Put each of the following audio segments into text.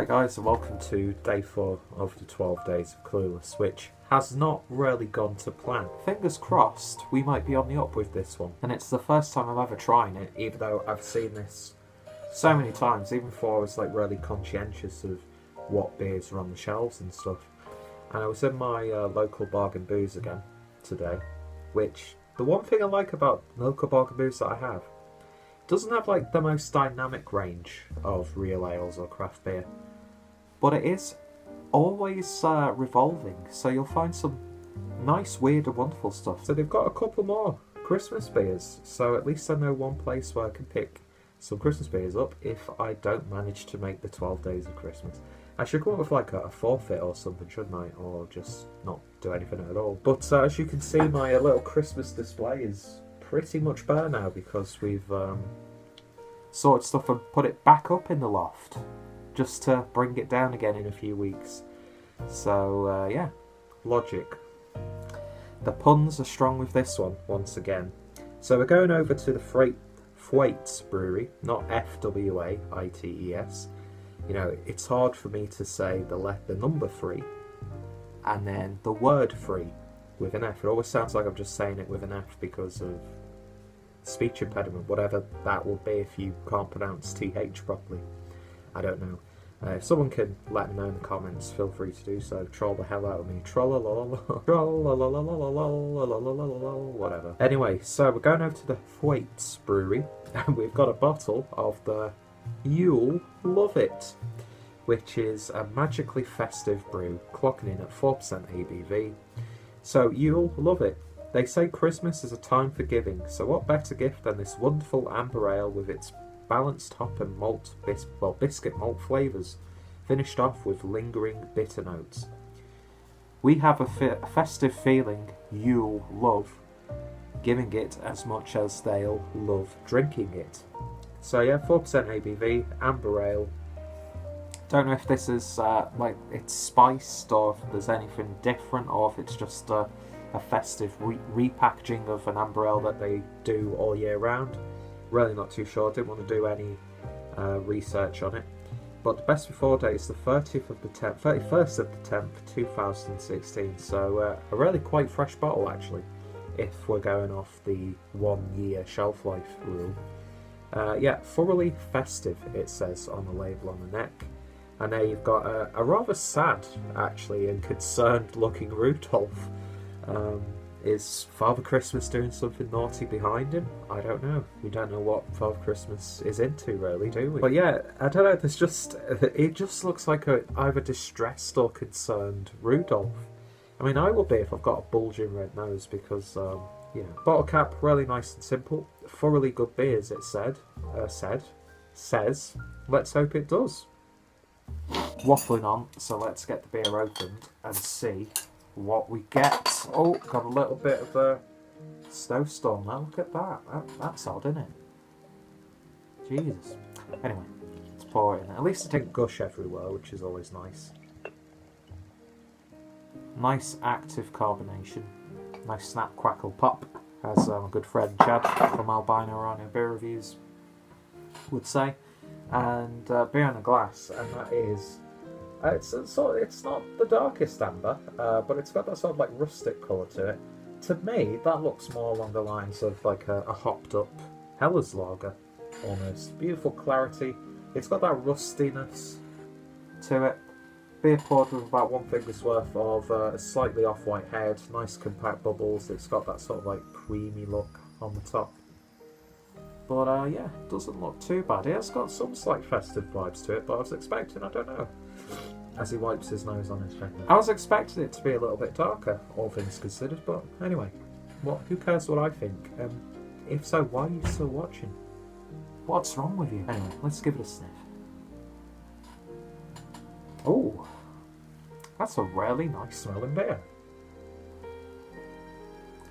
Hi guys, and welcome to day 4 of the 12 days of Clueless, which has not really gone to plan. Fingers crossed, we might be on the up with this one. And it's the first time I'm ever trying it, even though I've seen this so many times, even before I was like really conscientious of what beers are on the shelves and stuff. And I was in my local bargain booze again today, which the one thing I like about local bargain booze that I have, doesn't have like the most dynamic range of real ales or craft beer, but it is always revolving, so you'll find some nice, weird and wonderful stuff. So they've got a couple more Christmas beers, so at least I know one place where I can pick some Christmas beers up if I don't manage to make the 12 days of Christmas. I should come up with like a forfeit or something, shouldn't I? Or just not do anything at all. But as you can see, my little Christmas display is pretty much bare now because we've sorted stuff and put it back up in the loft just to bring it down again in a few weeks. So yeah, logic. The puns are strong with this one once again. So we're going over to the Thwaites Brewery, not F-W-A-I-T-E-S. You know, it's hard for me to say the number 3 and then the word free with an F. It always sounds like I'm just saying it with an F because of speech impediment, whatever that will be if you can't pronounce TH properly. I don't know. If someone can let me know in the comments, feel free to do so. Troll the hell out of me. Whatever. Anyway, so we're going over to the Thwaites Brewery and we've got a bottle of the Yule Love It, which is a magically festive brew, clocking in at 4% ABV. So Yule Love It. They say Christmas is a time for giving, so what better gift than this wonderful amber ale with its balanced hop and malt, biscuit malt flavours, finished off with lingering bitter notes. We have a festive feeling you'll love giving it as much as they'll love drinking it. So yeah, 4% ABV, amber ale. Don't know if this is like it's spiced or if there's anything different or if it's just a festive repackaging of an amber ale that they do all year round. Really not too sure. Didn't want to do any research on it. But the best before date is the 31st of the 10th, 2016. So a really quite fresh bottle actually, if we're going off the 1 year shelf life rule. Yeah, thoroughly festive it says on the label on the neck. And there you've got a rather sad actually and concerned looking Rudolph. Is Father Christmas doing something naughty behind him? I don't know. We don't know what Father Christmas is into, really, do we? But yeah, I don't know. It just looks like a either distressed or concerned Rudolph. I mean, I will be if I've got a bulging red nose because, yeah. Bottle cap, really nice and simple. Thoroughly good beers, it says. Let's hope it does. Waffling on, so let's get the beer opened and see what we get. Oh, got a little bit of a snowstorm now. Look at that. That's odd, isn't it? Jesus. Anyway, let's pour it in. At least it didn't gush everywhere, which is always nice. Nice active carbonation. Nice snap, crackle, pop, as my good friend Chad from Albino Rhino Beer Reviews would say. And beer in a glass, and that is... It's not the darkest amber, but it's got that sort of like rustic colour to it. To me, that looks more along the lines of like a hopped up Hellas lager, almost. Beautiful clarity. It's got that rustiness to it. Beer poured with about 1 finger's worth of a slightly off-white head, nice compact bubbles. It's got that sort of like creamy look on the top. But yeah, doesn't look too bad. It has got some slight festive vibes to it, but I was expecting, I don't know, as he wipes his nose on his finger. I was expecting it to be a little bit darker, all things considered, but anyway, who cares what I think? If so, why are you still watching? What's wrong with you? Anyway, let's give it a sniff. Oh, that's a really nice smelling beer.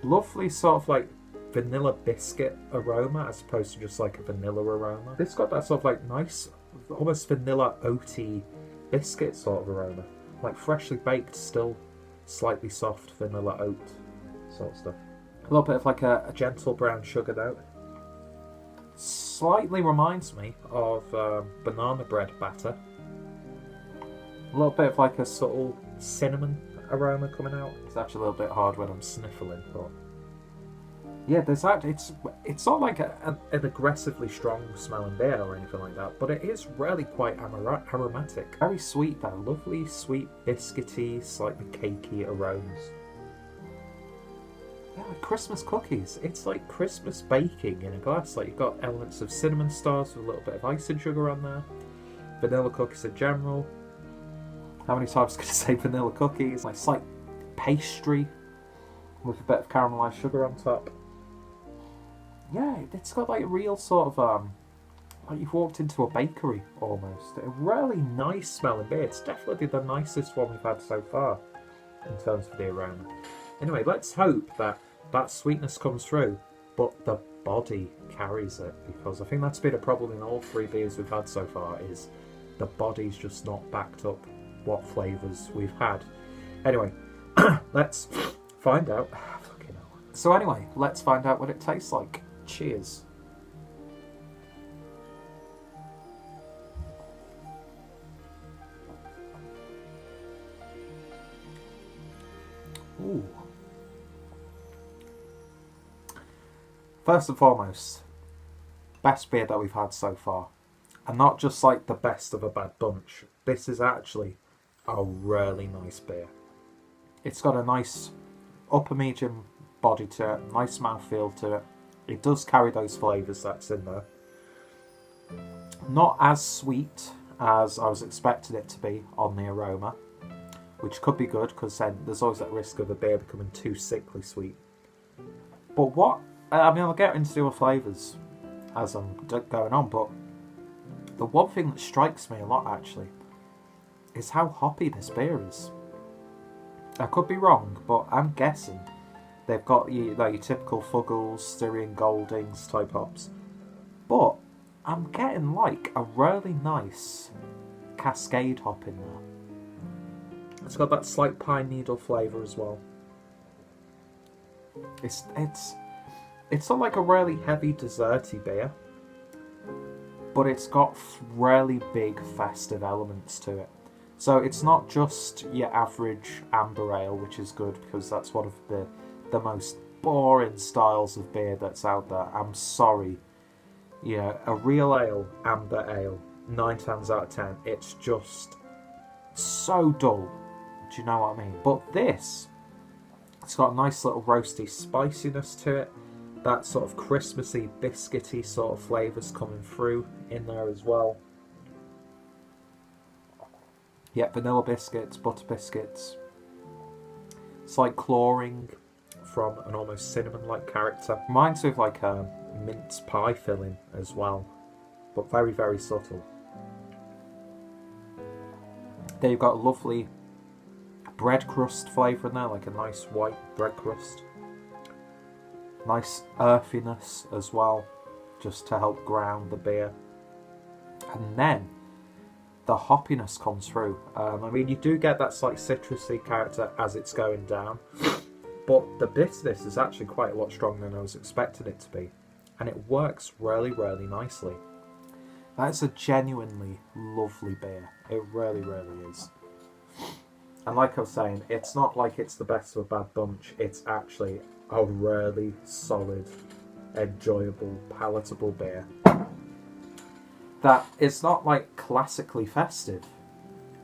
Lovely sort of like vanilla biscuit aroma as opposed to just like a vanilla aroma. It's got that sort of like nice, almost vanilla oaty biscuit sort of aroma. Like freshly baked, still slightly soft vanilla oat sort of stuff. A little bit of like a gentle brown sugar note. Slightly reminds me of banana bread batter. A little bit of like a subtle cinnamon aroma coming out. It's actually a little bit hard when I'm sniffling, but yeah, there's actually it's not like an aggressively strong smelling beer or anything like that, but it is really quite aromatic. Very sweet though, lovely sweet biscuity, slightly cakey aromas. Yeah, like Christmas cookies. It's like Christmas baking in a glass. Like you've got elements of cinnamon stars with a little bit of icing sugar on there. Vanilla cookies in general. How many times can I say vanilla cookies? Like slight pastry with a bit of caramelized sugar on top. Yeah, it's got like a real sort of like you've walked into a bakery almost. A really nice smelling beer. It's definitely the nicest one we've had so far in terms of the aroma. Anyway, let's hope that that sweetness comes through, but the body carries it, because I think that's been a problem in all three beers we've had so far, is the body's just not backed up what flavours we've had. Anyway, let's find out. Fucking hell. So anyway, let's find out what it tastes like. Cheers. Ooh. First and foremost, best beer that we've had so far. And not just like the best of a bad bunch. This is actually a really nice beer. It's got a nice upper medium body to it, nice mouthfeel to it. It does carry those flavours that's in there. Not as sweet as I was expecting it to be on the aroma, which could be good, because then there's always that risk of a beer becoming too sickly sweet. But what, I mean, I'll get into the other flavours as I'm going on, but the one thing that strikes me a lot actually is how hoppy this beer is. I could be wrong, but I'm guessing they've got your typical Fuggles, Styrian Goldings type hops. But I'm getting like a really nice Cascade hop in there. It's got that slight pine needle flavour as well. It's not like a really heavy desserty beer, but it's got really big festive elements to it. So it's not just your average amber ale, which is good because that's one of the most boring styles of beer that's out there. I'm sorry. Yeah, a real ale, amber ale, 9 times out of 10, it's just so dull. Do you know what I mean? But this, it's got a nice little roasty spiciness to it. That sort of Christmassy, biscuity sort of flavours coming through in there as well. Yeah, vanilla biscuits, butter biscuits. Slight clawing from an almost cinnamon-like character. Reminds me of like a mince pie filling as well, but very, very subtle. Then you've got a lovely bread crust flavour in there, like a nice white bread crust. Nice earthiness as well, just to help ground the beer. And then the hoppiness comes through. I mean, you do get that slight citrusy character as it's going down, but the bitterness is actually quite a lot stronger than I was expecting it to be, and it works really, really nicely. That's a genuinely lovely beer. It really, really is. And like I was saying, it's not like it's the best of a bad bunch. It's actually a really solid, enjoyable, palatable beer. That it's not like classically festive,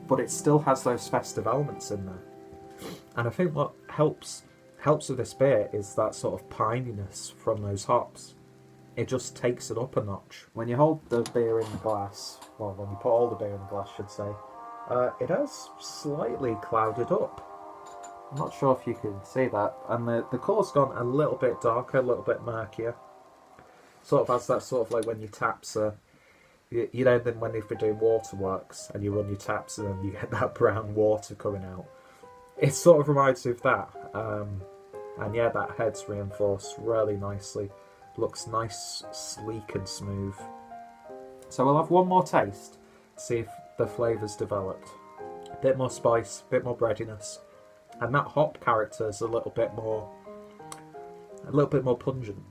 but it still has those festive elements in there. And I think what helps with this beer is that sort of pininess from those hops. It just takes it up a notch. When you hold the beer in the glass, well, when you put all the beer in the glass, I should say, it has slightly clouded up. I'm not sure if you can see that. And the colour's gone a little bit darker, a little bit murkier. Sort of has that sort of like when your taps are, you know, then when they've been doing waterworks and you run your taps and then you get that brown water coming out. It sort of reminds me of that. And yeah, that head's reinforced really nicely. Looks nice, sleek and smooth. So we'll have one more taste to see if the flavour's developed. A bit more spice, a bit more breadiness. And that hop character is a little bit more pungent.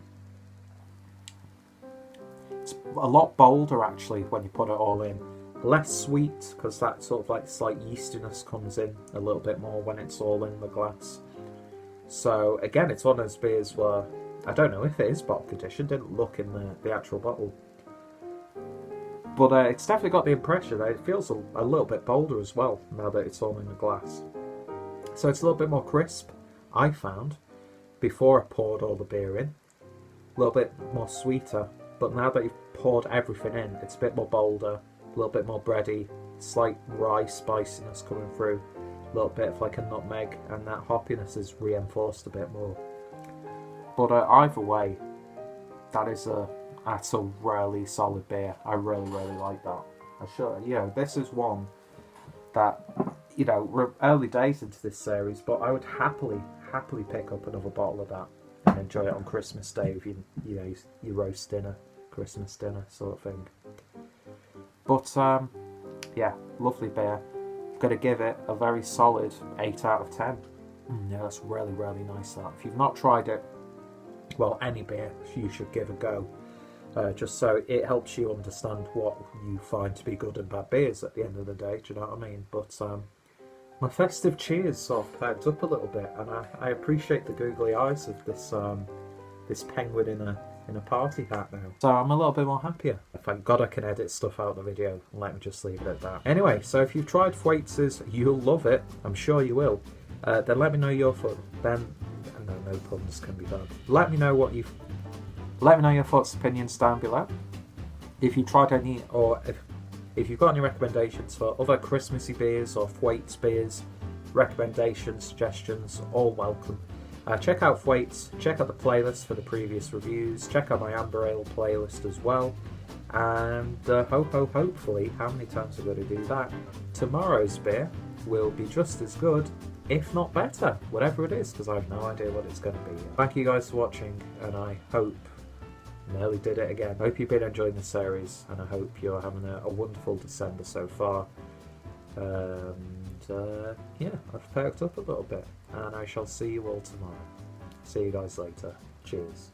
It's a lot bolder actually when you put it all in. Less sweet, because that sort of like slight yeastiness comes in a little bit more when it's all in the glass. So again, it's one of those beers where I don't know if it is bottle conditioned, didn't look in the actual bottle. But it's definitely got the impression that it feels a little bit bolder as well, now that it's all in the glass. So it's a little bit more crisp, I found, before I poured all the beer in. A little bit more sweeter, but now that you've poured everything in, it's a bit more bolder, a little bit more bready, slight rye spiciness coming through, a little bit of like a nutmeg, and that hoppiness is reinforced a bit more. But either way, that's a really solid beer. I really like that. This is one that, we're early days into this series, but I would happily pick up another bottle of that and enjoy it on Christmas Day with your roast dinner, Christmas dinner sort of thing. But lovely beer. I'm going to give it a very solid 8 out of 10. Yeah, that's really nice. That if you've not tried it, well, any beer you should give a go. Just so it helps you understand what you find to be good and bad beers at the end of the day, do you know what I mean? But my festive cheers sort of perked up a little bit, and I appreciate the googly eyes of this penguin in a party hat now. So I'm a little bit more happier. Thank God I can edit stuff out of the video. Let me just leave it at that. Anyway, so if you've tried Thwaites', you'll love it. I'm sure you will. Then let me know your no puns can be bad. Let me know your thoughts, opinions down below. If you tried any, or if you've got any recommendations for other Christmassy beers or Thwaites beers, recommendations, suggestions, all welcome. Check out Thwaites, check out the playlist for the previous reviews, check out my Amber Ale playlist as well, and hopefully, how many times are we going to do that? Tomorrow's beer will be just as good, if not better, whatever it is, because I have no idea what it's going to be. Thank you guys for watching, and I hope, nearly did it again, hope you've been enjoying the series, and I hope you're having a wonderful December so far. I've perked up a little bit, and I shall see you all tomorrow. See you guys later. Cheers.